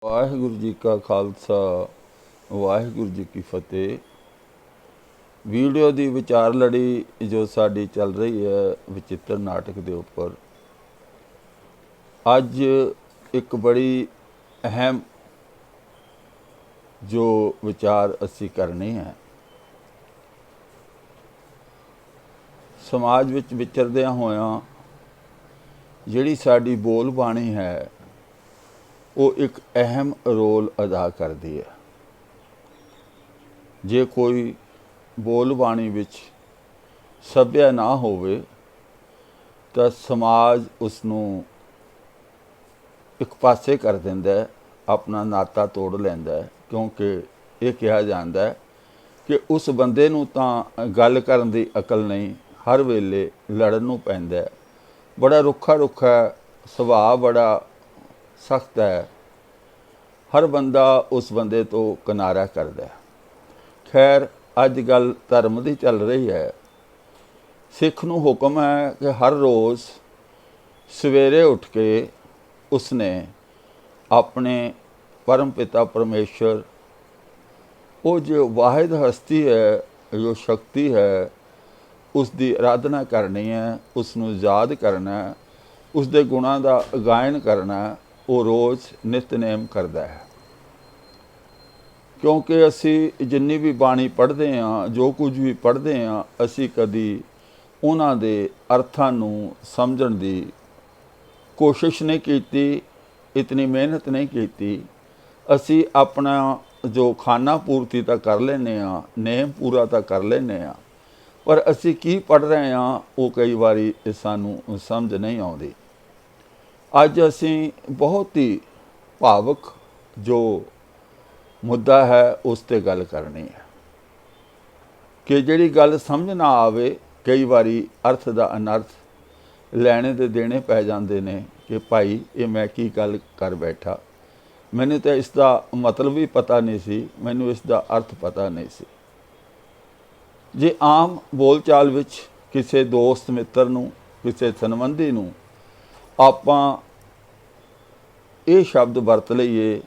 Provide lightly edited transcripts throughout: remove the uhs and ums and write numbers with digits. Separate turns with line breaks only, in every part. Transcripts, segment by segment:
ਵਾਹਿਗੁਰੂ ਜੀ ਕਾ ਖਾਲਸਾ ਵਾਹਿਗੁਰੂ ਜੀ ਕੀ ਫਤਿਹ। ਵੀਡੀਓ ਦੀ ਵਿਚਾਰ ਲੜੀ ਜੋ ਸਾਡੀ ਚੱਲ ਰਹੀ ਹੈ ਵਿਚਿੱਤਰ ਨਾਟਕ ਦੇ ਉੱਪਰ, ਅੱਜ ਇੱਕ ਬੜੀ ਅਹਿਮ ਜੋ ਵਿਚਾਰ ਅਸੀਂ ਕਰਨੀ ਹੈ। ਸਮਾਜ ਵਿੱਚ ਵਿਚਰਦਿਆਂ ਹੋਇਆਂ ਜਿਹੜੀ ਸਾਡੀ ਬੋਲ ਬਾਣੀ ਹੈ ਉਹ ਇੱਕ ਅਹਿਮ ਰੋਲ ਅਦਾ ਕਰਦੀ ਹੈ। ਜੇ ਕੋਈ ਬੋਲ ਬਾਣੀ ਵਿੱਚ ਸੱਭਿਆ ਨਾ ਹੋਵੇ ਤਾਂ ਸਮਾਜ ਉਸ ਨੂੰ ਇੱਕ ਪਾਸੇ ਕਰ ਦਿੰਦਾ ਹੈ, ਆਪਣਾ ਨਾਤਾ ਤੋੜ ਲੈਂਦਾ ਹੈ, ਕਿਉਂਕਿ ਇਹ ਕਿਹਾ ਜਾਂਦਾ ਹੈ ਕਿ ਉਸ ਬੰਦੇ ਨੂੰ ਤਾਂ ਗੱਲ ਕਰਨ ਦੀ ਅਕਲ ਨਹੀਂ, ਹਰ ਵੇਲੇ ਲੜਨ ਨੂੰ ਪੈਂਦਾ ਹੈ। ਬੜਾ ਰੁੱਖਾ ਸੁਭਾਅ, ਬੜਾ ਸਖਤ ਹੈ, ਹਰ ਬੰਦਾ ਉਸ ਬੰਦੇ ਤੋਂ ਕਿਨਾਰਾ ਕਰਦਾ ਹੈ। ਖੈਰ, ਅੱਜ ਗੱਲ ਧਰਮ ਦੀ ਚੱਲ ਰਹੀ ਹੈ। ਸਿੱਖ ਨੂੰ ਹੁਕਮ ਹੈ ਕਿ ਹਰ ਰੋਜ਼ ਸਵੇਰੇ ਉੱਠ ਕੇ ਉਸਨੇ ਆਪਣੇ ਪਰਮ ਪਿਤਾ ਪਰਮੇਸ਼ਰ, ਉਹ ਜੋ ਵਾਹਿਦ ਹਸਤੀ ਹੈ, ਜੋ ਸ਼ਕਤੀ ਹੈ, ਉਸ ਦੀ ਆਰਾਧਨਾ ਕਰਨੀ ਹੈ, ਉਸ ਨੂੰ ਯਾਦ ਕਰਨਾ ਹੈ, ਉਸ ਦੇ ਗੁਣਾਂ ਦਾ ਗਾਇਨ ਕਰਨਾ। ਉਹ ਰੋਜ਼ ਨਿਤਨੇਮ ਕਰਦਾ ਹੈ, ਕਿਉਂਕਿ ਅਸੀਂ ਜਿੰਨੀ ਵੀ ਬਾਣੀ ਪੜ੍ਹਦੇ ਹਾਂ, ਜੋ ਕੁਝ ਵੀ ਪੜ੍ਹਦੇ ਹਾਂ, ਅਸੀਂ ਕਦੀ ਉਹਨਾਂ ਦੇ ਅਰਥਾਂ ਨੂੰ ਸਮਝਣ ਦੀ ਕੋਸ਼ਿਸ਼ ਨਹੀਂ ਕੀਤੀ, ਇਤਨੀ ਮਿਹਨਤ ਨਹੀਂ ਕੀਤੀ। ਅਸੀਂ ਆਪਣਾ ਜੋ ਖਾਨਾ ਪੂਰਤੀ ਤਾਂ ਕਰ ਲੈਂਦੇ ਹਾਂ, ਨੇਮ ਪੂਰਾ ਤਾਂ ਕਰ ਲੈਂਦੇ ਹਾਂ, ਪਰ ਅਸੀਂ ਕੀ ਪੜ੍ਹ ਰਹੇ ਹਾਂ ਉਹ ਕਈ ਵਾਰੀ ਸਾਨੂੰ ਸਮਝ ਨਹੀਂ ਆਉਂਦੀ। ਅੱਜ ਅਸੀਂ ਬਹੁਤ ਹੀ ਭਾਵੁਕ ਜੋ ਮੁੱਦਾ ਹੈ ਉਸ 'ਤੇ ਗੱਲ ਕਰਨੀ ਹੈ ਕਿ ਜਿਹੜੀ ਗੱਲ ਸਮਝ ਨਾ ਆਵੇ, ਕਈ ਵਾਰੀ ਅਰਥ ਦਾ ਅਨਰਥ ਲੈਣੇ ਦੇ ਦੇਣੇ ਪੈ ਜਾਂਦੇ ਨੇ ਕਿ ਭਾਈ ਇਹ ਮੈਂ ਕੀ ਗੱਲ ਕਰ ਬੈਠਾ, ਮੈਨੂੰ ਤਾਂ ਇਸ ਦਾ ਮਤਲਬ ਵੀ ਪਤਾ ਨਹੀਂ ਸੀ, ਮੈਨੂੰ ਇਸ ਦਾ ਅਰਥ ਪਤਾ ਨਹੀਂ ਸੀ। ਜੇ ਆਮ ਬੋਲਚਾਲ ਵਿੱਚ ਕਿਸੇ ਦੋਸਤ ਮਿੱਤਰ ਨੂੰ, ਕਿਸੇ ਸੰਬੰਧੀ ਨੂੰ ਆਪਾਂ ਇਹ ਸ਼ਬਦ ਵਰਤ ਲਈਏ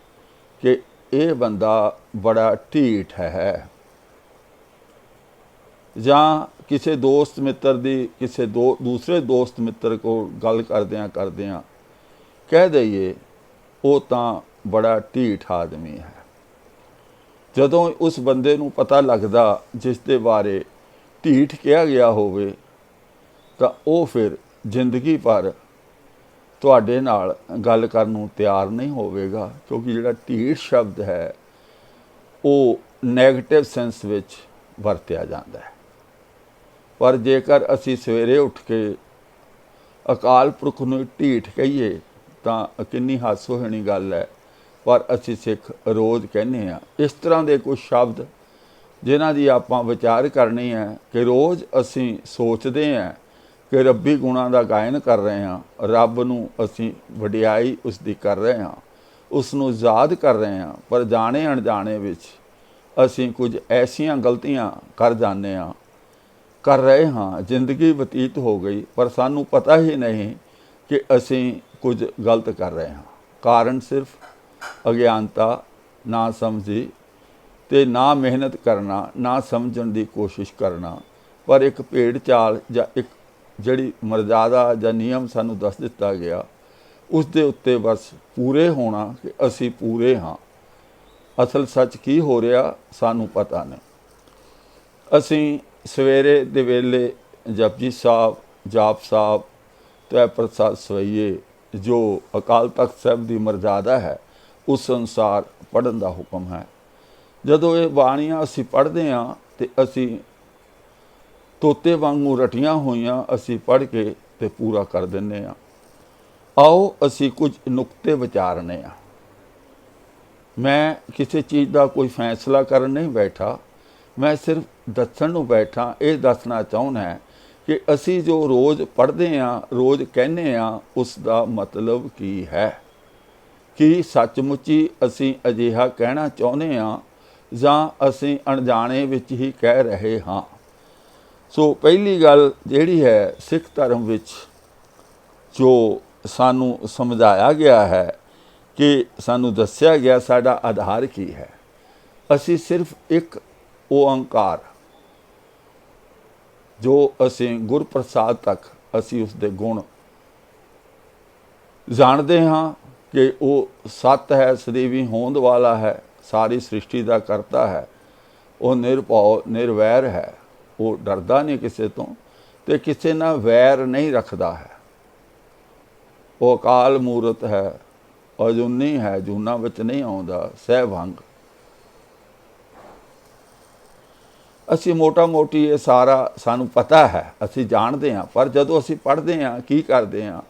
ਕਿ ਇਹ ਬੰਦਾ ਬੜਾ ਢੀਠ ਹੈ, ਜਾਂ ਕਿਸੇ ਦੋਸਤ ਮਿੱਤਰ ਦੀ ਕਿਸੇ ਦੂਸਰੇ ਦੋਸਤ ਮਿੱਤਰ ਕੋਲ ਗੱਲ ਕਰਦਿਆਂ ਕਹਿ ਦਈਏ ਉਹ ਤਾਂ ਬੜਾ ਢੀਠ ਆਦਮੀ ਹੈ। ਜਦੋਂ ਉਸ ਬੰਦੇ ਨੂੰ ਪਤਾ ਲੱਗਦਾ ਜਿਸ ਦੇ ਬਾਰੇ ਢੀਠ ਕਿਹਾ ਗਿਆ ਹੋਵੇ, ਤਾਂ ਉਹ ਫਿਰ ਜ਼ਿੰਦਗੀ ਭਰ ਤੁਹਾਡੇ ਨਾਲ ਗੱਲ ਕਰਨ ਨੂੰ ਤਿਆਰ ਨਹੀਂ ਹੋਵੇਗਾ, ਕਿਉਂਕਿ ਜਿਹੜਾ ਢੀਠ ਸ਼ਬਦ ਹੈ ਉਹ ਨੈਗੇਟਿਵ ਸੈਂਸ ਵਿੱਚ ਵਰਤਿਆ ਜਾਂਦਾ ਹੈ। ਪਰ ਜੇਕਰ ਅਸੀਂ ਸਵੇਰੇ ਉੱਠ ਕੇ ਅਕਾਲ ਪੁਰਖ ਨੂੰ ਢੀਠ ਕਹੀਏ ਤਾਂ ਕਿੰਨੀ ਹਾਸੋਹੀਣੀ ਗੱਲ ਹੈ, ਪਰ ਅਸੀਂ ਸਿੱਖ ਰੋਜ਼ ਕਹਿੰਦੇ ਹਾਂ। ਇਸ ਤਰ੍ਹਾਂ ਦੇ ਕੁਝ ਸ਼ਬਦ ਜਿਨ੍ਹਾਂ ਦੀ ਆਪਾਂ ਵਿਚਾਰ ਕਰਨੀ ਹੈ ਕਿ ਰੋਜ਼ ਅਸੀਂ ਸੋਚਦੇ ਹਾਂ ਕਿ ਰੱਬੀ ਗੁਣਾਂ ਦਾ ਗਾਇਨ ਕਰ ਰਹੇ ਹਾਂ, ਰੱਬ ਨੂੰ ਅਸੀਂ ਵਡਿਆਈ ਉਸ ਦੀ ਕਰ ਰਹੇ ਹਾਂ, ਉਸ ਨੂੰ ਯਾਦ ਕਰ ਰਹੇ ਹਾਂ, ਪਰ ਜਾਣੇ ਅਣਜਾਣੇ ਵਿੱਚ ਅਸੀਂ ਕੁਝ ਐਸੀਆਂ ਗਲਤੀਆਂ ਕਰ ਜਾਂਦੇ ਹਾਂ, ਕਰ ਰਹੇ ਹਾਂ, ਜ਼ਿੰਦਗੀ ਬਤੀਤ ਹੋ ਗਈ, ਪਰ ਸਾਨੂੰ ਪਤਾ ਹੀ ਨਹੀਂ ਕਿ ਅਸੀਂ ਕੁਝ ਗਲਤ ਕਰ ਰਹੇ ਹਾਂ। ਕਾਰਨ ਸਿਰਫ ਅਗਿਆਨਤਾ, ਨਾ ਸਮਝੀ ਤੇ ਨਾ ਮਿਹਨਤ ਕਰਨਾ, ਨਾ ਸਮਝਣ ਦੀ ਕੋਸ਼ਿਸ਼ ਕਰਨਾ। ਪਰ ਇੱਕ ਭੇਡ ਚਾਲ ਜਾਂ ਇੱਕ ਜਿਹੜੀ ਮਰਜ਼ਾਦਾ ਜਾਂ ਨਿਯਮ ਸਾਨੂੰ ਦੱਸ ਦਿੱਤਾ ਗਿਆ, ਉਸ ਦੇ ਉੱਤੇ ਬਸ ਪੂਰੇ ਹੋਣਾ ਕਿ ਅਸੀਂ ਪੂਰੇ ਹਾਂ। ਅਸਲ ਸੱਚ ਕੀ ਹੋ ਰਿਹਾ ਸਾਨੂੰ ਪਤਾ ਨਹੀਂ। ਅਸੀਂ ਸਵੇਰੇ ਦੇ ਵੇਲੇ ਜਪਜੀ ਸਾਹਿਬ, ਜਾਪ ਸਾਹਿਬ, ਤੈ ਪ੍ਰਸਾਦ ਸਵਈਏ, ਜੋ ਅਕਾਲ ਤਖਤ ਸਾਹਿਬ ਦੀ ਮਰਜ਼ਾਦਾ ਹੈ, ਉਸ ਅਨੁਸਾਰ ਪੜ੍ਹਨ ਦਾ ਹੁਕਮ ਹੈ। ਜਦੋਂ ਇਹ ਬਾਣੀਆਂ ਅਸੀਂ ਪੜ੍ਹਦੇ ਹਾਂ ਤੇ ਅਸੀਂ ਤੋਤੇ ਵਾਂਗੂ ਰਟੀਆਂ ਹੋਈਆਂ ਅਸੀਂ ਪੜ੍ਹ ਕੇ ਤੇ ਪੂਰਾ ਕਰ ਦਿੰਦੇ ਹਾਂ। ਆਓ ਅਸੀਂ ਕੁਝ ਨੁਕਤੇ ਵਿਚਾਰਨੇ ਆ। ਮੈਂ ਕਿਸੇ ਚੀਜ਼ ਦਾ ਕੋਈ ਫੈਸਲਾ ਕਰਨ ਨਹੀਂ ਬੈਠਾ, ਮੈਂ ਸਿਰਫ ਦੱਸਣ ਨੂੰ ਬੈਠਾ। ਇਹ ਦੱਸਣਾ ਚਾਹੁੰਦਾ ਕਿ ਅਸੀਂ ਜੋ ਰੋਜ਼ ਪੜ੍ਹਦੇ ਹਾਂ, ਰੋਜ਼ ਕਹਿੰਦੇ ਹਾਂ, ਉਸ ਦਾ ਮਤਲਬ ਕੀ ਹੈ। ਕੀ ਸੱਚਮੁੱਚੀ ਅਸੀਂ ਅਜਿਹਾ ਕਹਿਣਾ ਚਾਹੁੰਦੇ ਹਾਂ ਜਾਂ ਅਸੀਂ ਅਣਜਾਣੇ ਵਿੱਚ ਹੀ ਕਹਿ ਰਹੇ ਹਾਂ। ਸੋ ਪਹਿਲੀ ਗੱਲ ਜਿਹੜੀ ਹੈ, ਸਿੱਖ ਧਰਮ ਵਿੱਚ ਜੋ ਸਾਨੂੰ ਸਮਝਾਇਆ ਗਿਆ ਹੈ कि सानू दस्या गया साडा आधार की है। असी सिर्फ एक ओंकार जो असी गुरप्रसाद तक असी उसके गुण जानते हाँ कि वो सत है, सदैवी होंद वाला है, सारी सृष्टि का करता है, वो निरभौ निर्वैर है, वो डरदा नहीं किसी तो किसी ना वैर नहीं रखता है। वो अकाल मूरत है, अजूनी है, जूना विच नहीं आउंदा, सहभंग। असी मोटा मोटी ये सारा सानू पता है, असी जानते हैं, पर जदों असी पढ़ते हैं की करते हैं।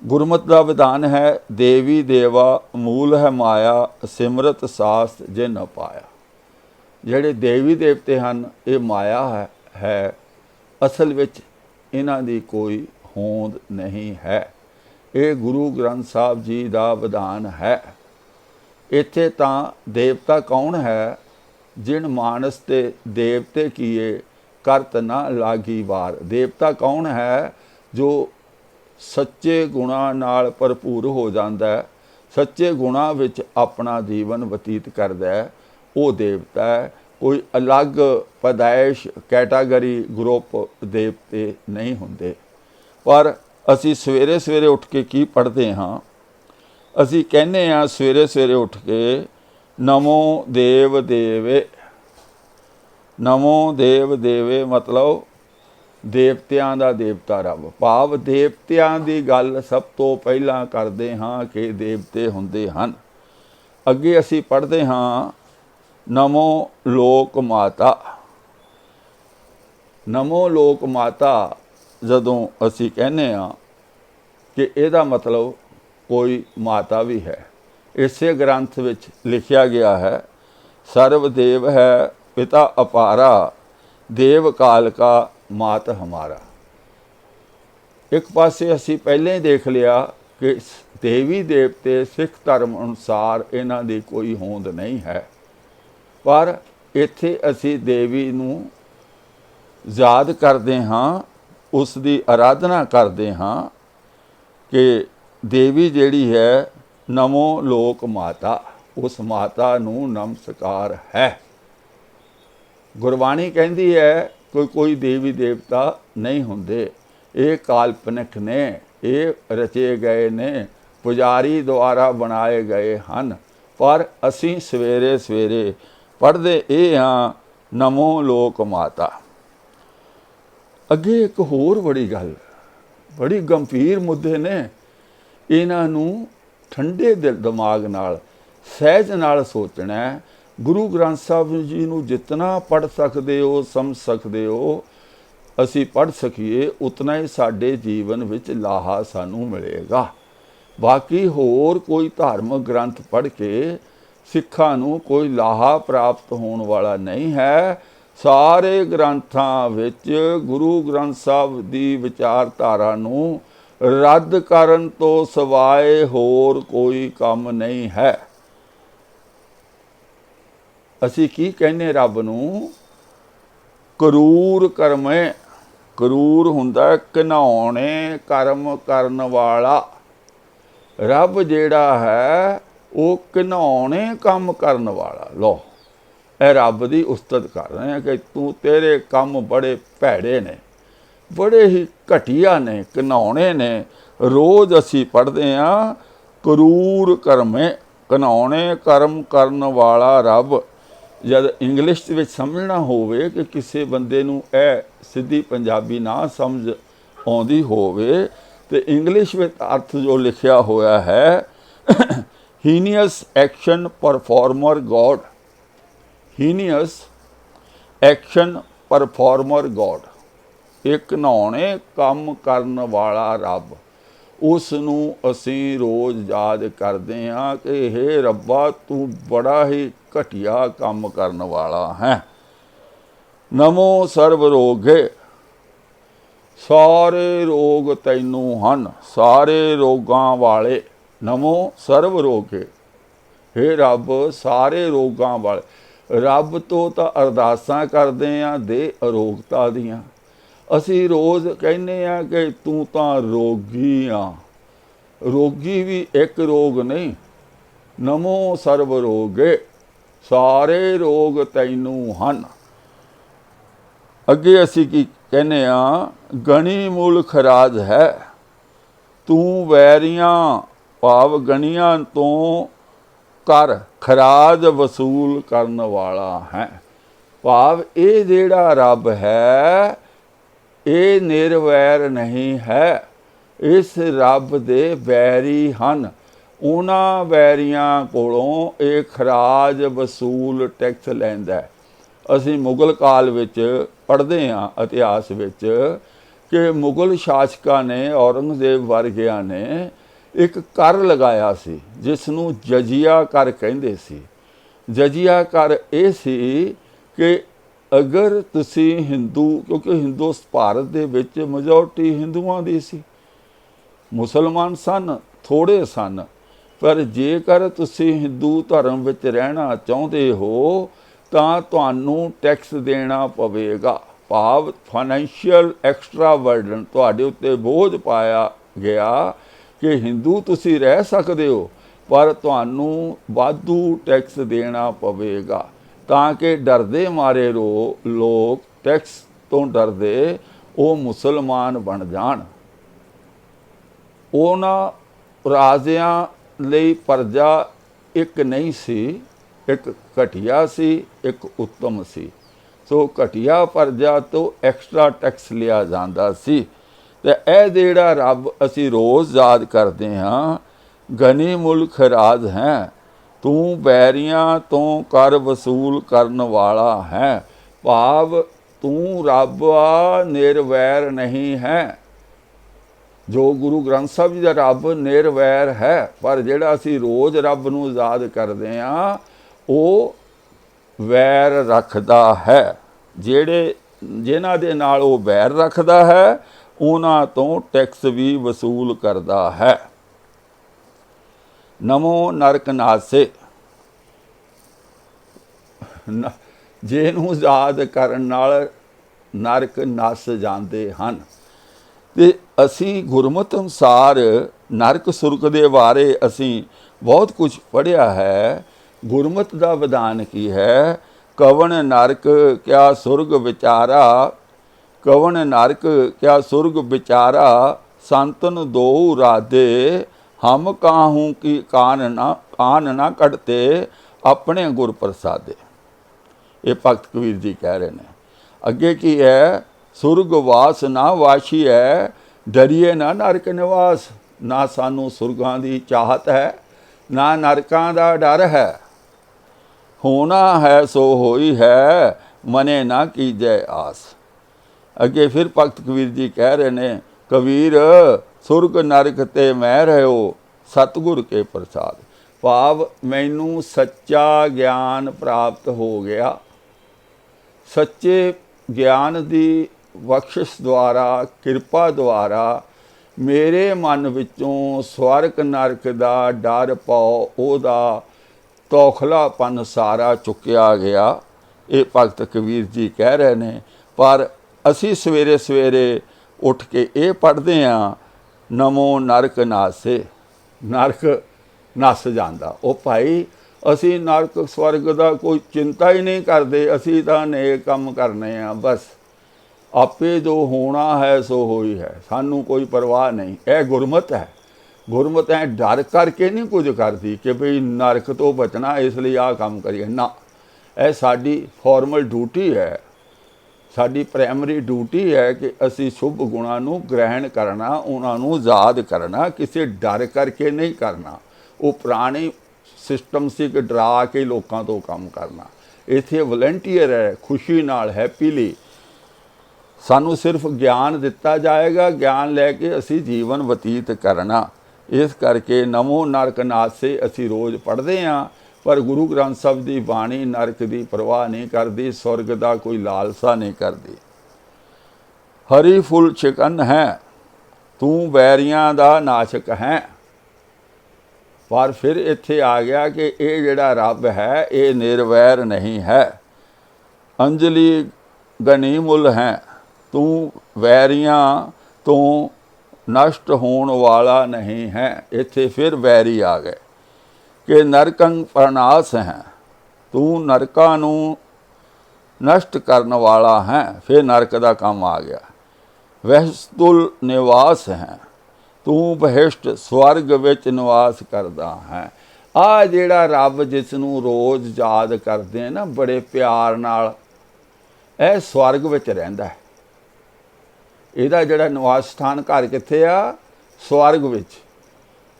गुरमत का विधान है, देवी देवा मूल है माया, सिमरत सास जे न पाया। ਜਿਹੜੇ देवी देवते हैं ये माया है, असल विच इन्हां दी कोई होंद नहीं है। ये गुरु ग्रंथ साहब जी का विधान है। इत्थे तां देवता कौन है, जिन मानस ते देवते किए करत ना लागी वार। देवता कौन है, जो सच्चे गुणा नाल भरपूर हो जाता है, सच्चे गुणा विच अपना जीवन बतीत करदा है, वो देवता है। कोई अलग पैदाइश कैटागरी ग्रुप देवते नहीं होंदे। पर असी सवेरे सवेरे उठ के की पढ़ते हाँ, असी कहने हाँ सवेरे सवेरे उठ के नमो देव देवे। नमो देव देवे मतलब देवतियां दा देवता रब, भाव देवतियां दी गल सब तो पहला करते हाँ कि देवते हुंदे हन। अगे असी पढ़ते हाँ नमो लोक माता। नमो लोक माता जदों असी कहने हाँ कि इहदा मतलब कोई माता भी है। इसे ग्रंथ विच लिखिया गया है, सर्वदेव है पिता अपारा, देव काल का मात हमारा। एक पासे असी पहले ही देख लिया कि देवी देवते सिख धर्म अनुसार इन्हां दी कोई होंद नहीं है, पर इत्थे असी देवी नूं याद करते हाँ, उसकी आराधना करते हाँ कि देवी जिहड़ी है नमो लोक माता, उस माता नूं नमस्कार है। गुरबाणी कहती है कोई कोई देवी देवता नहीं होंदे, ये काल्पनिक ने, ये रचे गए ने, पुजारी द्वारा बनाए गए हैं। पर असी सवेरे सवेरे पढ़ते ये हाँ नमो लोक माता। अगे एक होर बड़ी गल, बड़ी गंभीर मुद्दे ने, इन्हां नूं ठंडे दिल दिमाग नाल सहज नाल सोचना है। गुरु ग्रंथ साहब जी नूं जितना पढ़ सकते हो, समझ सकते हो, असी पढ़ सकीए उतना ही साडे जीवन विच लाहा सानू मिलेगा। बाकी होर कोई धार्मिक ग्रंथ पढ़ के सिखां नूं कोई लाहा प्राप्त होने वाला नहीं है। सारे ग्रंथां विच गुरु ग्रंथ साहब दी विचारधारा नूं रद्द करन तो सवाए होर कोई काम नहीं है। असी की कहने रब नूं, करूर करमे। करूर हुंदा घिनौने कर्म करन वाला। रब जेड़ा है वो घिनौने काम करन वाला। लो ए रब दी उस्तत कर रहे हैं कि तू तेरे काम बड़े भैड़े ने, बड़े ही घटिया ने, घिनौने ने। रोज़ असी पढ़ते हैं करूर करमे, घिनौने कर्म करन वाला रब। जब इंग्लिश में समझना होवे कि किसी बंदे नूं ए सीधी पंजाबी ना समझ आउंदी होवे तो इंग्लिश में अर्थ जो लिखिया होया है heinous action performer God. Heinous action performer God. एक घिनौने काम करन वाला रब, उस नूं असीं रोज़ याद करते हैं कि हे रब्बा तू बड़ा ही घटिया काम करन वाला है। नमो सर्व रोगे। सारे रोग तैनू हन, सारे रोगां वाले। नमो सर्व रोगे। हे रब सारे रोगां वाले। रब तो तां अरदासां करदे आ दे अरोगता दियां। असी रोज़ कहने आ कि तू तां रोगी आ, रोगी भी एक रोग नहीं, नमो सर्व रोगे, सारे रोग तैनू हन। अगे असी की कहने गणी मुल्ख राज है, तू वैरियां भाव गणियां तो कर खराज वसूल करन वाला है। भाव ये जेड़ा रब है ये निरवैर नहीं है, इस रब दे वैरी हन। उन्हां वैरियां कोलों ये खराज वसूल टैक्स लैंदा है। असी मुगल काल विच पढ़दे हां इतिहास विच कि मुगल शासकां ने औरंगजेब वर्गियां ने एक कर लगाया सी जिसनूं जजिया कर कहिंदे सी। जजिया कर ये सी कि अगर तुसी हिंदू, क्योंकि हिंदू भारत दे विच मेजोरिटी हिंदुआं दी सी, मुसलमान सन थोड़े सन, पर जेकर तुसी हिंदू धर्म विच रहना चाहुंदे हो तां तुहानूं टैक्स देना पवेगा। भाव फाइनैंशियल एक्सट्रा बर्डन तुहाडे उत्ते बोझ पाया गया कि हिंदू तुसी रह सकदे हो पर तुहानूं वाधू टैक्स देना पवेगा, तां कि डरदे मारे लोग टैक्स तो डरदे वो मुसलमान बन जाण। उन्हां राजियां लई प्रजा एक नहीं सी, एक घटिया सी एक उत्तम सी। सो घटिया प्रजा तो एक्सट्रा टैक्स लिया जाता सी। ते यह जेड़ा रब असी रोज़ याद करते हाँ, गनी मुल्ख राज हैं, तू बैरियां तो कर वसूल करन वाला है। भाव तू रब आ निरवैर नहीं है। जो गुरु ग्रंथ साहब जी का रब निरवैर है, पर जेड़ा असी रोज़ रब नूं याद करते हाँ वो वैर रखदा है। जेड़े जिन्हां दे नाल वो वैर रखदा है उन्हां तो टैक्स भी वसूल करदा है। नमो नरक नासे, जिहनूं याद करन नाल नरक नस जांदे हन। ते असी गुरमत अनुसार नरक सुरग दे बारे असी बहुत कुछ पढ़िया है। गुरमत का विधान की है, कवन नरक क्या सुरग विचारा, कवन नरक क्या सुरग विचारा, संतन दो राधे, हम काहूँ की कान ना कटते, अपने गुर प्रसादे। ये भगत कबीर जी कह रहे हैं। अगे की है, सुरग वास ना वाशी है, डरिए ना नरक निवास। ना सानू सुरगां दी चाहत है ना नरकां दा डर है। होना है सो होई है, मने ना कीजै आस। अगे फिर भगत कबीर जी कह रहे ने, कबीर सुरग नरक ते मैं रहो, सतगुर के प्रसाद। भाव मैनू सच्चा ज्ञान प्राप्त हो गया। सच्चे ज्ञान की बख्शिश द्वारा किरपा द्वारा मेरे मन विचों स्वर्ग नरक का डर पाओ ओदा तौखलापन सारा चुक्या गया। ये भगत कबीर जी कह रहे हैं। पर असी सवेरे सवेरे उठ के ये पढ़ते हैं, नमो नरक नासे, नरक नस जाता। वो भाई असी नरक स्वर्ग का कोई चिंता ही नहीं करते, असी तो नेक काम करने बस, आपे जो होना है सो होई है, सानू कोई परवाह नहीं। यह गुरमत है। गुरमत है डर करके नहीं कुछ करती कि भाई नरक तो बचना इसलिए आ काम करिए ना। यह साडी फॉर्मल ड्यूटी है, साडी प्राइमरी ड्यूटी है कि असी शुभ गुणां नूं ग्रहण करना, उन्होंने याद करना, किसी डर करके नहीं करना। वो पुरानी सिस्टम से कि डरा के लोगों तो काम करना। इत्थे वलंटीयर है, खुशी नाल हैप्पीली सानू सिर्फ ज्ञान दिता जाएगा, ज्ञान लैके असी जीवन बतीत करना। इस करके नमो नरक नासे असी रोज़ पढ़ते हाँ, पर गुरु ग्रंथ साहब की बाणी नरक की परवाह नहीं करती, स्वर्ग का कोई लालसा नहीं करती। हरी फुल चिकन है, तू बैरियां दा नाशक है। पर फिर इत्थे आ गया कि ये जिहड़ा रब है ये निरवैर नहीं है। अंजलि गनी मुल है, तू वैरियां तो ਨਸ਼ਟ ਹੋਣ ਵਾਲਾ ਨਹੀਂ ਹੈ। ਇੱਥੇ ਫਿਰ ਵੈਰੀ ਆ ਗਏ ਕਿ ਨਰਕੰ ਪ੍ਰਨਾਸ ਹੈ, ਤੂੰ ਨਰਕਾਂ ਨੂੰ ਨਸ਼ਟ ਕਰਨ ਵਾਲਾ ਹੈ। ਫਿਰ ਨਰਕ ਦਾ ਕੰਮ ਆ ਗਿਆ। ਵਹਿਸ਼ਤੁਲ ਨਿਵਾਸ ਹੈ, ਤੂੰ ਬਹਿਸ਼ਟ ਸਵਰਗ ਵਿੱਚ ਨਿਵਾਸ ਕਰਦਾ ਹੈ। ਆ ਜਿਹੜਾ ਰੱਬ ਜਿਸ ਨੂੰ ਰੋਜ਼ ਯਾਦ ਕਰਦੇ ਆ ਨਾ ਬੜੇ ਪਿਆਰ ਨਾਲ, ਇਹ ਸਵਰਗ ਵਿੱਚ ਰਹਿੰਦਾ ਹੈ। ਇਹਦਾ ਜਿਹੜਾ ਨਿਵਾਸ ਸਥਾਨ ਘਰ ਕਿੱਥੇ ਆ? ਸਵਰਗ ਵਿੱਚ।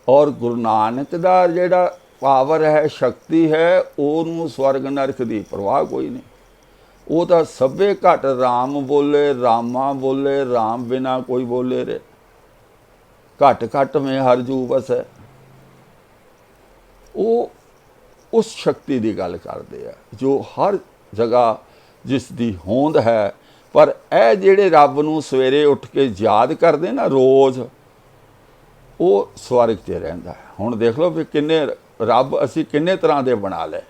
ਔਰ ਗੁਰੂ ਨਾਨਕ ਦਾ ਜਿਹੜਾ ਪਾਵਰ ਹੈ, ਸ਼ਕਤੀ ਹੈ, ਉਹਨੂੰ ਸਵਰਗ ਨਰਕ ਦੀ ਪਰਵਾਹ ਕੋਈ ਨਹੀਂ। ਉਹ ਤਾਂ ਸਭੇ ਘਟ ਰਾਮ ਬੋਲੇ, ਰਾਮਾ ਬੋਲੇ, ਰਾਮ ਬਿਨਾ ਕੋਈ ਬੋਲੇ ਰੇ, ਘਟ ਘਟ ਮੈਂ ਹਰ ਜੂ ਬਸ ਹੈ। ਉਹ ਉਸ ਸ਼ਕਤੀ ਦੀ ਗੱਲ ਕਰਦੇ ਆ ਜੋ ਹਰ ਜਗ੍ਹਾ ਜਿਸ ਦੀ ਹੋਂਦ ਹੈ। ਪਰ ਇਹ ਜਿਹੜੇ ਰੱਬ ਨੂੰ ਸਵੇਰੇ ਉੱਠ ਕੇ ਯਾਦ ਕਰਦੇ ਨਾ ਰੋਜ਼, ਉਹ ਸਵਰਗ 'ਚ ਰਹਿੰਦਾ ਹੈ। ਹੁਣ ਦੇਖ ਲਓ ਵੀ ਕਿੰਨੇ ਰੱਬ ਅਸੀਂ ਕਿੰਨੇ ਤਰ੍ਹਾਂ ਦੇ ਬਣਾ ਲਏ।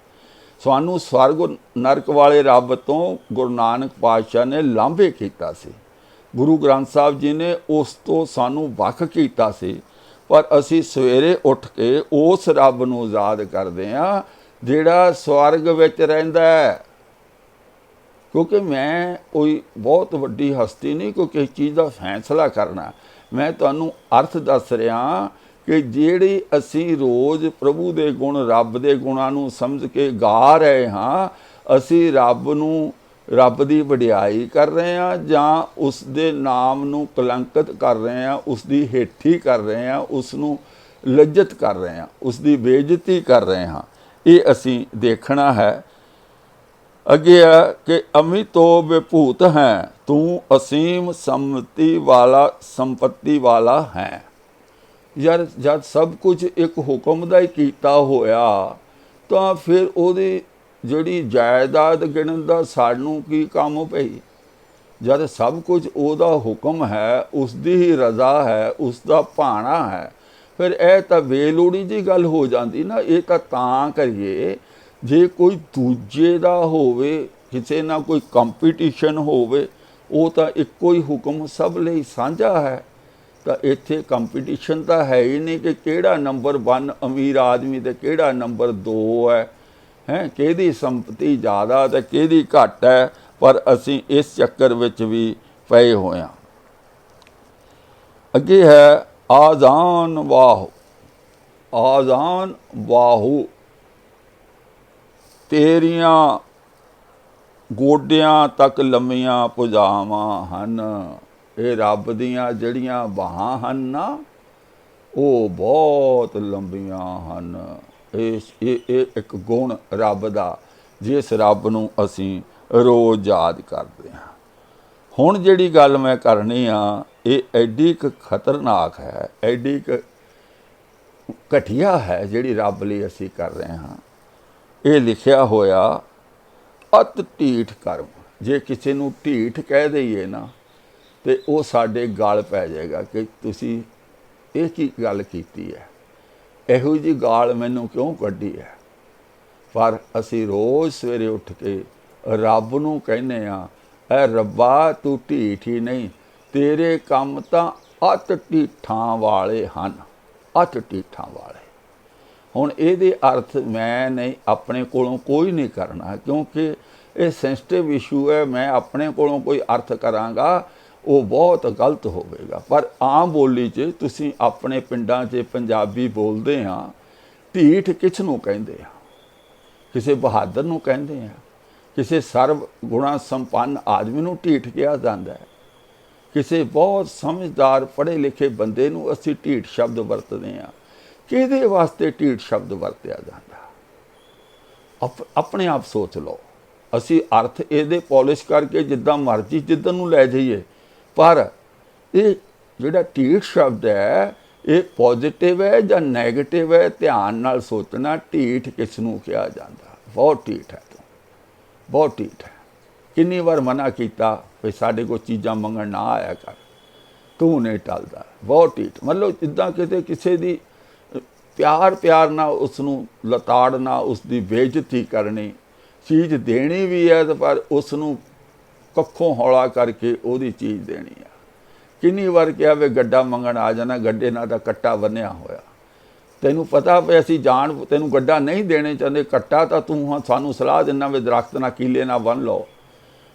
ਸਾਨੂੰ ਸਵਰਗ ਨਰਕ ਵਾਲੇ ਰੱਬ ਤੋਂ ਗੁਰੂ ਨਾਨਕ ਪਾਤਸ਼ਾਹ ਨੇ ਲਾਂਭੇ ਕੀਤਾ ਸੀ। ਗੁਰੂ ਗ੍ਰੰਥ ਸਾਹਿਬ ਜੀ ਨੇ ਉਸ ਤੋਂ ਸਾਨੂੰ ਵੱਖ ਕੀਤਾ ਸੀ। ਪਰ ਅਸੀਂ ਸਵੇਰੇ ਉੱਠ ਕੇ ਉਸ ਰੱਬ ਨੂੰ ਯਾਦ ਕਰਦੇ ਹਾਂ ਜਿਹੜਾ ਸਵਰਗ ਵਿੱਚ ਰਹਿੰਦਾ ਹੈ। ਕਿਉਂਕਿ ਮੈਂ ਕੋਈ ਬਹੁਤ ਵੱਡੀ ਹਸਤੀ ਨਹੀਂ ਕੋਈ ਕਿਸੇ ਚੀਜ਼ ਦਾ ਫੈਸਲਾ ਕਰਨਾ। ਮੈਂ ਤੁਹਾਨੂੰ ਅਰਥ ਦੱਸ ਰਿਹਾ ਕਿ ਜਿਹੜੀ ਅਸੀਂ ਰੋਜ਼ ਪ੍ਰਭੂ ਦੇ ਗੁਣ, ਰੱਬ ਦੇ ਗੁਣਾਂ ਨੂੰ ਸਮਝ ਕੇ ਗਾ ਰਹੇ ਹਾਂ, ਅਸੀਂ ਰੱਬ ਨੂੰ, ਰੱਬ ਦੀ ਵਡਿਆਈ ਕਰ ਰਹੇ ਹਾਂ ਜਾਂ ਉਸ ਦੇ ਨਾਮ ਨੂੰ ਕਲੰਕਿਤ ਕਰ ਰਹੇ ਹਾਂ, ਉਸ ਦੀ ਹੇਠੀ ਕਰ ਰਹੇ ਹਾਂ, ਉਸ ਨੂੰ ਲੱਜਤ ਕਰ ਰਹੇ ਹਾਂ, ਉਸ ਦੀ ਬੇਇੱਜ਼ਤੀ ਕਰ ਰਹੇ ਹਾਂ। ਇਹ ਅਸੀਂ ਦੇਖਣਾ ਹੈ। ਅੱਗੇ ਆ ਕਿ ਅਮਿਤੋ ਵਿਭੂਤ ਹੈ, ਤੂੰ ਅਸੀਮ ਸੰਪਤੀ ਵਾਲਾ ਹੈ। ਯਾਰ ਜਦ ਸਭ ਕੁਝ ਇੱਕ ਹੁਕਮ ਦਾ ਹੀ ਕੀਤਾ ਹੋਇਆ ਤਾਂ ਫਿਰ ਉਹਦੀ ਜਿਹੜੀ ਜਾਇਦਾਦ ਗਿਣਨ ਦਾ ਸਾਨੂੰ ਕੀ ਕੰਮ ਪਈ? ਜਦ ਸਭ ਕੁਝ ਉਹਦਾ ਹੁਕਮ ਹੈ, ਉਸ ਦੀ ਹੀ ਰਜ਼ਾ ਹੈ, ਉਸ ਦਾ ਭਾਣਾ ਹੈ, ਫਿਰ ਇਹ ਤਾਂ ਬੇਲੋੜੀ ਜਿਹੀ ਗੱਲ ਹੋ ਜਾਂਦੀ ਨਾ। ਇਹ ਤਾਂ ਕਰੀਏ ਜੇ ਕੋਈ ਦੂਜੇ ਦਾ ਹੋਵੇ, ਕਿਸੇ ਨਾਲ ਕੋਈ ਕੰਪੀਟੀਸ਼ਨ ਹੋਵੇ, ਉਹ ਤਾਂ ਇੱਕੋ ਹੀ ਹੁਕਮ ਸਭ ਲਈ ਸਾਂਝਾ ਹੈ। ਤਾਂ ਇੱਥੇ ਕੰਪੀਟੀਸ਼ਨ ਤਾਂ ਹੈ ਹੀ ਨਹੀਂ ਕਿ ਕਿਹੜਾ ਨੰਬਰ 1 ਅਮੀਰ ਆਦਮੀ ਤੇ ਕਿਹੜਾ ਨੰਬਰ 2 ਹੈ, ਕਿਹਦੀ ਸੰਪਤੀ ਜ਼ਿਆਦਾ ਤੇ ਕਿਹਦੀ ਘੱਟ ਹੈ। ਪਰ ਅਸੀਂ ਇਸ ਚੱਕਰ ਵਿੱਚ ਵੀ ਪਏ ਹੋਏ ਹਾਂ। ਅੱਗੇ ਹੈ ਆਜ਼ਾਨ ਵਾਹੂ, ਆਜ਼ਾਨ ਵਾਹੂ ਤੇਰੀਆਂ ਗੋਡਿਆਂ ਤੱਕ ਲੰਮੀਆਂ ਭੁਜਾਵਾਂ ਹਨ। ਇਹ ਰੱਬ ਦੀਆਂ ਜਿਹੜੀਆਂ ਬਾਹਾਂ ਹਨ ਨਾ, ਉਹ ਬਹੁਤ ਲੰਬੀਆਂ ਹਨ। ਇਹ ਇੱਕ ਗੁਣ ਰੱਬ ਦਾ, ਜਿਸ ਰੱਬ ਨੂੰ ਅਸੀਂ ਰੋਜ਼ ਯਾਦ ਕਰਦੇ ਹਾਂ। ਹੁਣ ਜਿਹੜੀ ਗੱਲ ਮੈਂ ਕਰਨੀ ਆ, ਇਹ ਐਡੀ ਕੁ ਖਤਰਨਾਕ ਹੈ, ਐਡੀ ਕੁ ਘਟੀਆ ਹੈ ਜਿਹੜੀ ਰੱਬ ਲਈ ਅਸੀਂ ਕਰ ਰਹੇ ਹਾਂ। ਇਹ ਲਿਖਿਆ ਹੋਇਆ ਅਤ ਢੀਠ ਕਰਮ। ਜੇ ਕਿਸੇ ਨੂੰ ਢੀਠ ਕਹਿ ਦਈਏ ਨਾ ਤੇ ਉਹ ਸਾਡੇ ਗਲ ਪੈ ਜਾਏਗਾ ਕਿ ਤੁਸੀਂ ਇਹ ਕੀ ਗੱਲ ਕੀਤੀ ਹੈ, ਇਹੋ ਜਿਹੀ ਗਾਲ ਮੈਨੂੰ ਕਿਉਂ ਕੱਢੀ ਹੈ। ਪਰ ਅਸੀਂ ਰੋਜ਼ ਸਵੇਰੇ ਉੱਠ ਕੇ ਰੱਬ ਨੂੰ ਕਹਿੰਦੇ ਹਾਂ, ਐ ਰੱਬਾ ਤੂੰ ਢੀਠ ਹੀ ਨਹੀਂ, ਤੇਰੇ ਕੰਮ ਤਾਂ ਅਤ ਢੀਠਾਂ ਵਾਲੇ ਹਨ, ਅਤ ਢੀਠਾਂ ਵਾਲੇ। ਹੁਣ ਇਹਦੇ ਅਰਥ ਮੈਂ ਨਹੀਂ ਆਪਣੇ ਕੋਲੋਂ ਕੋਈ ਨਹੀਂ ਕਰਨਾ, ਕਿਉਂਕਿ ਇਹ ਸੈਂਸਿਟਿਵ ਇਸ਼ੂ ਹੈ। ਮੈਂ ਆਪਣੇ ਕੋਲੋਂ ਕੋਈ ਅਰਥ ਕਰਾਂਗਾ ਉਹ ਬਹੁਤ ਗਲਤ ਹੋਵੇਗਾ। ਪਰ ਆਮ ਬੋਲੀ 'ਚ ਤੁਸੀਂ ਆਪਣੇ ਪਿੰਡਾਂ 'ਚ ਪੰਜਾਬੀ ਬੋਲਦੇ ਹਾਂ, ਢੀਠ ਕਿਸ ਨੂੰ ਕਹਿੰਦੇ ਆ? ਕਿਸੇ ਬਹਾਦਰ ਨੂੰ ਕਹਿੰਦੇ ਆ, ਕਿਸੇ ਸਰਬ ਗੁਣਾ ਸੰਪੰਨ ਆਦਮੀ ਨੂੰ ਢੀਠ ਕਿਹਾ ਜਾਂਦਾ ਹੈ। ਕਿਸੇ ਬਹੁਤ ਸਮਝਦਾਰ ਪੜ੍ਹੇ ਲਿਖੇ ਬੰਦੇ ਨੂੰ ਅਸੀਂ ਢੀਠ ਸ਼ਬਦ ਵਰਤਦੇ ਹਾਂ। ਕਿਹਦੇ ਵਾਸਤੇ ਢੀਠ ਸ਼ਬਦ ਵਰਤਿਆ ਜਾਂਦਾ? ਆਪਣੇ ਆਪ ਸੋਚ ਲਓ। ਅਸੀਂ ਅਰਥ ਇਹਦੇ ਪੋਲਿਸ਼ ਕਰਕੇ ਜਿੱਦਾਂ ਮਰਜ਼ੀ ਜਿੱਦਣ ਨੂੰ ਲੈ ਜਾਈਏ, ਪਰ ਇਹ ਜਿਹੜਾ ਢੀਠ ਸ਼ਬਦ ਹੈ ਇਹ ਪੋਜ਼ਿਟਿਵ ਹੈ ਜਾਂ ਨੈਗੇਟਿਵ ਹੈ? ਧਿਆਨ ਨਾਲ ਸੋਚਣਾ। ਢੀਠ ਕਿਸ ਨੂੰ ਕਿਹਾ ਜਾਂਦਾ? ਬਹੁਤ ਢੀਠ ਹੈ ਤੂੰ, ਬਹੁਤ ਢੀਠ ਹੈ। ਕਿੰਨੀ ਵਾਰ ਮਨਾ ਕੀਤਾ ਵੀ ਸਾਡੇ ਕੋਲ ਚੀਜ਼ਾਂ ਮੰਗਣ ਨਾ ਆਇਆ ਕਰ, ਤੂੰ ਨਹੀਂ ਟਲਦਾ। ਬਹੁਤ ਢੀਠ ਮਤਲਬ ਜਿੱਦਾਂ ਕਿਤੇ ਕਿਸੇ ਦੀ ਪਿਆਰ ਨਾਲ ਉਸ ਨੂੰ ਲਤਾੜਨਾ, ਉਸ ਦੀ ਬੇਇੱਜ਼ਤੀ ਕਰਨੀ। ਚੀਜ਼ ਦੇਣੀ ਵੀ ਹੈ ਪਰ ਉਸ ਨੂੰ ਕੱਖੋਂ ਹੌਲਾ ਕਰਕੇ ਉਹਦੀ ਚੀਜ਼ ਦੇਣੀ ਆ। किन्नी वार कहा वे गड्ढा मंगण आ जाना, गड्ढे नाल दा कट्टा बन्निया होया। तैनूं पता भी असी जान तैनूं गड्ढा नहीं देने चाहते, कट्टा तो तू हाँ सानूं सलाह दिना भी दरख्त ना कीले ना बन लो,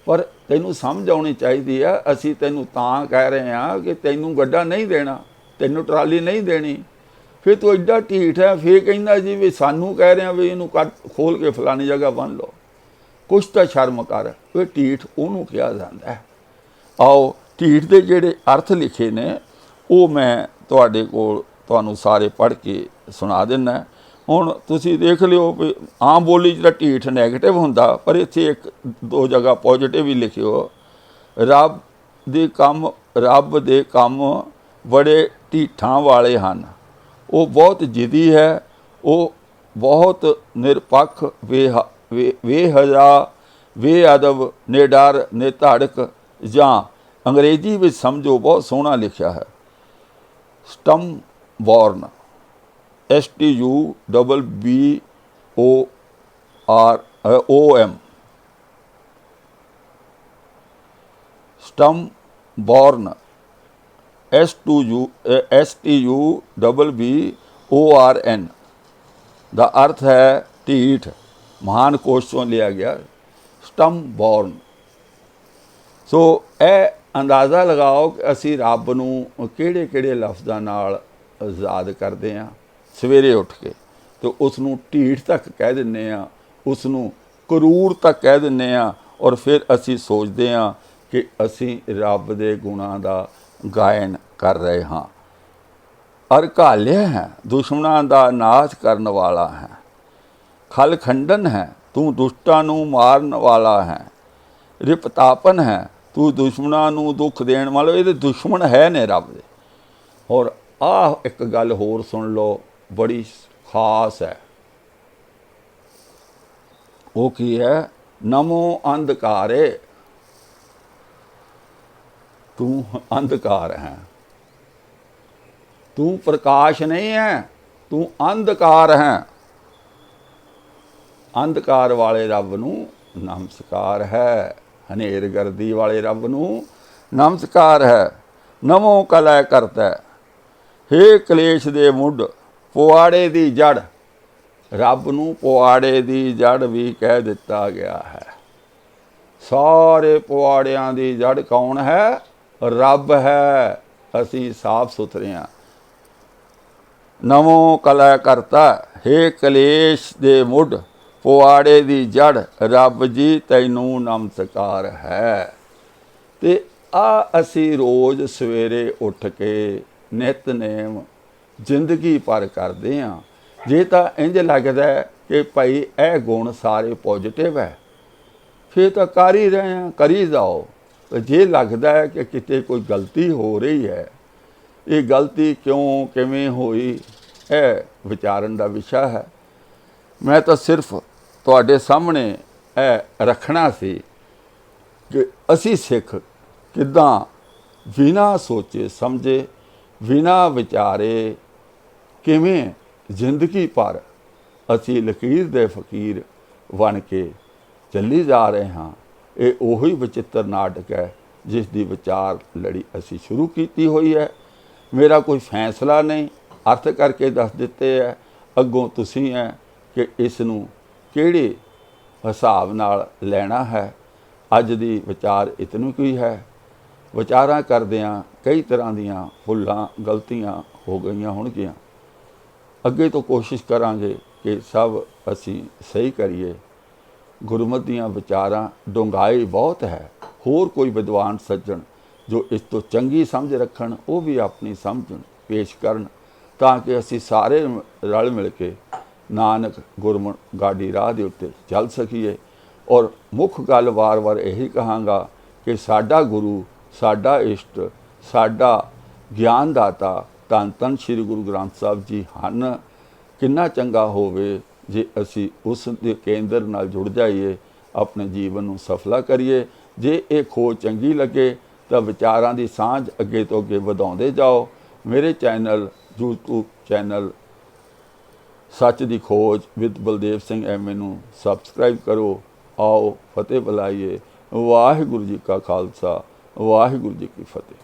पर तैनूं समझ आनी चाहिए है। असी तैनूं तां कह रहे हैं कि तैनूं गड्ढा नहीं देना, तैनूं ट्राली नहीं देनी, फिर तू एडा ढीठ है, फिर कहंदा जी भी सानूं कह रहे हैं भी इनूं कट खोल के फलानी जगह बन लो। कुछ तो शर्म कर, ये ढीठ उहनूं कहा जाता है। आओ ढीठ के जिहड़े अर्थ लिखे ने वो मैं तुहाडे कोल तुहानूं सारे पढ़ के सुना दिना। हुण तुसीं देख लिओ भी आम बोली जिहड़ा ढीठ नैगेटिव हुंदा, पर इत्थे एक दो जगह पॉजिटिव भी लिखिओ। रब दे काम बड़े ढीठां वाले हन, वो बहुत जिदी है, वो बहुत निरपक्ष बेहजा बेअदब निडर निधड़क, जां अंग्रेजी में समझो बहुत सोहना लिखा है स्टम बॉर्न STUBBOROM स्टम बॉर्न STUBBORN दा अर्थ है ढीठ। महान कोश चों लिया गया स्टम बॉर्न। सो यह अंदाज़ा लगाओ कि असी रब नूं किहड़े किहड़े लफ्ज़ां नाल याद करते हैं। सवेरे उठ के तो उसनूं ढीठ तक कह दिंदे आ, उसनूं करूर तक कह दिंदे आ, और फिर असी सोचते हैं कि असी रब दे गुणां दा गायन कर रहे हाँ। अरकाले हैं दुश्मनां दा नाश करन वाला है, खल खंडन है तू दुष्टां नूं मारन वाला है, रिपतापन है तू दुश्मनां नूं दुख देण वाला। ये दुश्मन है ने रब दे। और आ एक गल होर सुन लो, बड़ी खास है। वो की है, नमो अंधकारे तू अंधकार है, तू प्रकाश नहीं है, तू अंधकार है। अंधकार वाले रब नूं नमस्कार है, हनेर गर्दी वाले रब नूं नमस्कार है। नमो कलै करता हे कलेश दे मुढ़ पुआड़े दी जड़, रब नूं पुआड़े दी जड़ भी कह दिता गया है। सारे पुआड़ियां दी जड़ कौन है? रब है। असी साफ सुथरे हाँ। नमो कलै करता हे कलेश दे मुढ़ पुआड़े दी जड़, रब जी तैनूं नमस्कार है। ते आ असी रोज़ सवेरे उठ के नितनेम जिंदगी भर करते हाँ। जे तो इंज लगता है कि भाई यह गुण सारे पॉजिटिव है, फिर तो कर ही रहे हैं, करी जाओ। तो जे लगता है कि किते कोई गलती हो रही है, ये गलती क्यों किवें होई, यह विचारन का विषय है। मैं तो सिर्फ तुहाडे सामने यह रखना सी कि असी सिख किदां बिना सोचे समझे बिना विचारे किवें जिंदगी भर असी लकीर दे फकीर बन के चली जा रहे हाँ। ये उही विचित्र नाटक है जिस दी विचार लड़ी असी शुरू की हुई है। मेरा कोई फैसला नहीं, अर्थ करके दस दिते है, अगों तुसी है कि इसनूं किहड़े हिसाब नाल लेना है। अज दी विचार इतनी कोई है। विचारां करदियां कई तरह दीयां भुल्लां गलतियां हो गईयां होणगीयां। अगे तो कोशिश करांगे कि सब असी सही करिए। गुरमत दीयां विचारां डूंघाई बहुत है। होर कोई विद्वान सज्जण जो इस तो चंगी समझ रखण, वो भी अपनी समझ पेश करन, ताकि असी सारे रल मिल के नानक गुरमत गाड़ी राह दे उत्ते चल सकीए। और मुख गल वार वार यही कहांगा कि साडा गुरु, साडा इष्ट, साडा ज्ञानदाता धन धन श्री गुरु ग्रंथ साहब जी हन। किन्ना चंगा होवे जे असी उस दे केंद्र नाल जुड़ जाइए, अपने जीवन नूं सफला करिए। जे ये खोज चंगी लगे तो विचारां दी सांझ अगे तो अगे वधाउंदे जाओ। मेरे चैनल यूट्यूब चैनल सच दी खोज विद बलदेव सिंह MA नूं सबसक्राइब करो। आओ फतेह बुलाइए। वाहिगुरू जी का खालसा, वाहिगुरू जी की फतेह।